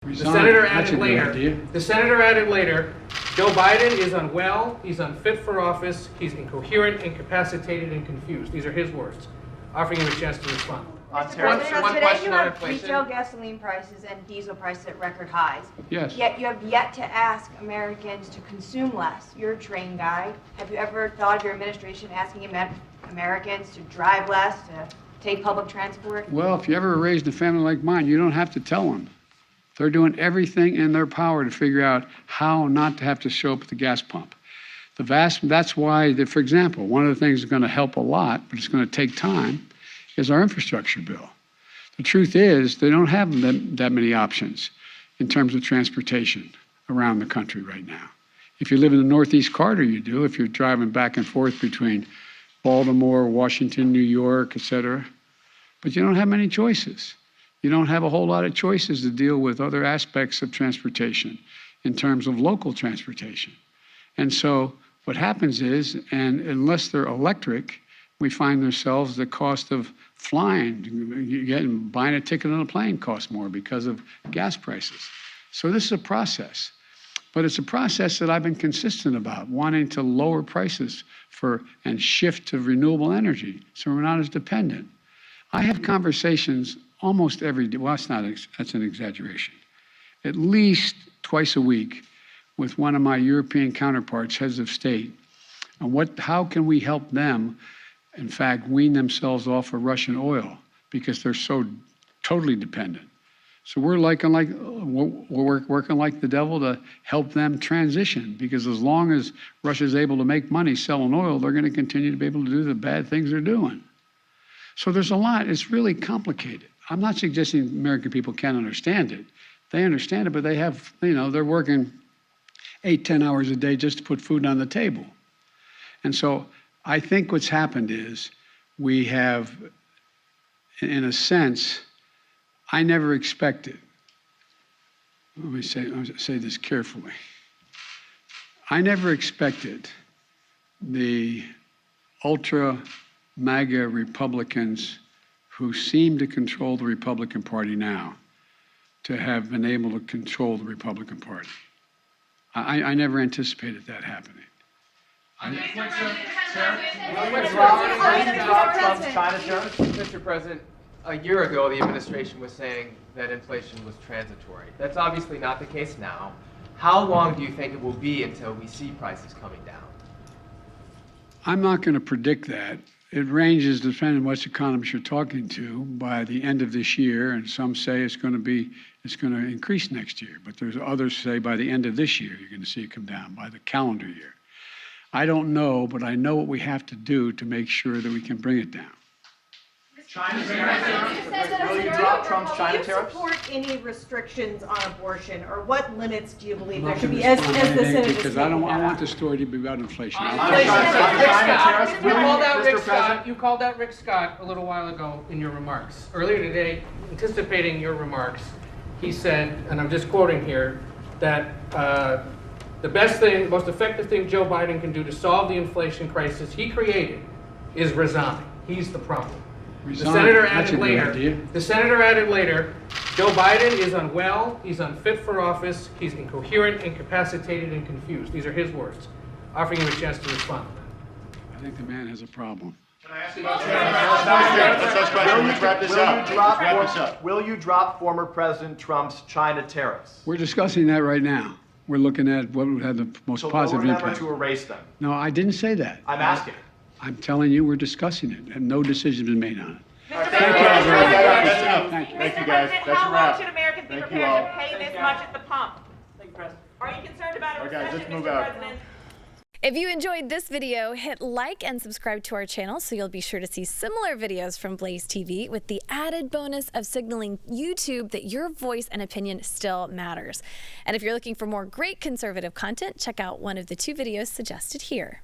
The senator added later, Joe Biden is unwell, he's unfit for office, he's incoherent, incapacitated, and confused. These are his words. Offering him a chance to respond. Today you have retail gasoline prices and diesel prices at record highs. Yes. Yet you have yet to ask Americans to consume less. You're a train guy. Have you ever thought of your administration asking Americans to drive less, to take public transport? Well, if you ever raised a family like mine, you don't have to tell them. They're doing everything in their power to figure out how not to have to show up at the gas pump. That's why, for example, one of the things that's going to help a lot, but it's going to take time, is our infrastructure bill. The truth is, they don't have that many options in terms of transportation around the country right now. If you live in the Northeast Corridor, you do. If you're driving back and forth between Baltimore, Washington, New York, et cetera. But you don't have many choices. You don't have a whole lot of choices to deal with other aspects of transportation in terms of local transportation. And so what happens is, and unless they're electric, we find ourselves the cost of flying, buying a ticket on a plane costs more because of gas prices. So this is a process. But it's a process that I've been consistent about, wanting to lower prices and shift to renewable energy so we're not as dependent. I have conversations almost every day. Well, that's an exaggeration. At least twice a week with one of my European counterparts, heads of state, on how can we help them, in fact, wean themselves off of Russian oil because they're so totally dependent. So we're working like the devil to help them transition, because as long as Russia's able to make money selling oil, they're going to continue to be able to do the bad things they're doing. So there's a lot. It's really complicated. I'm not suggesting American people can't understand it. They understand it, but they have, they're working 8-10 hours a day just to put food on the table. And so I think what's happened is we have, in a sense, I never expected, let me say this carefully. I never expected the ultra MAGA Republicans who seem to control the Republican Party now to have been able to control the Republican Party. I never anticipated that happening. Mr. President, a year ago the administration was saying that inflation was transitory. That's obviously not the case now. How long do you think it will be until we see prices coming down? I'm not going to predict that. It ranges, depending on which economists you're talking to, by the end of this year, and some say it's going to increase next year. But there's others say by the end of this year you're going to see it come down, by the calendar year. I don't know, but I know what we have to do to make sure that we can bring it down. China tariffs? Will you drop Trump's China tariffs? Do you support any restrictions on abortion, or what limits do you believe there should be as the Senate is because I want the story to be about inflation. You called out Rick Scott a little while ago in your remarks. Earlier today, anticipating your remarks, he said, and I'm just quoting here, that the best thing, most effective thing Joe Biden can do to solve the inflation crisis he created is resign. He's the problem. The senator added later, Joe Biden is unwell, he's unfit for office, he's incoherent, incapacitated, and confused. These are his words. Offering him a chance to respond. I think the man has a problem. Can I ask you about let's wrap this up. Will you drop former President Trump's China tariffs? We're discussing that right now. We're looking at what would have the most positive impact. To erase them. No, I didn't say that. I'm asking. I'm telling you, we're discussing it, and no decision has been made on it. Thank you. Thank you, guys. That's a how long wrap. should Americans be prepared to pay this much at the pump? Are you concerned about a recession, Mr. President? If you enjoyed this video, hit like and subscribe to our channel so you'll be sure to see similar videos from BlazeTV, with the added bonus of signaling YouTube that your voice and opinion still matters. And if you're looking for more great conservative content, check out one of the 2 videos suggested here.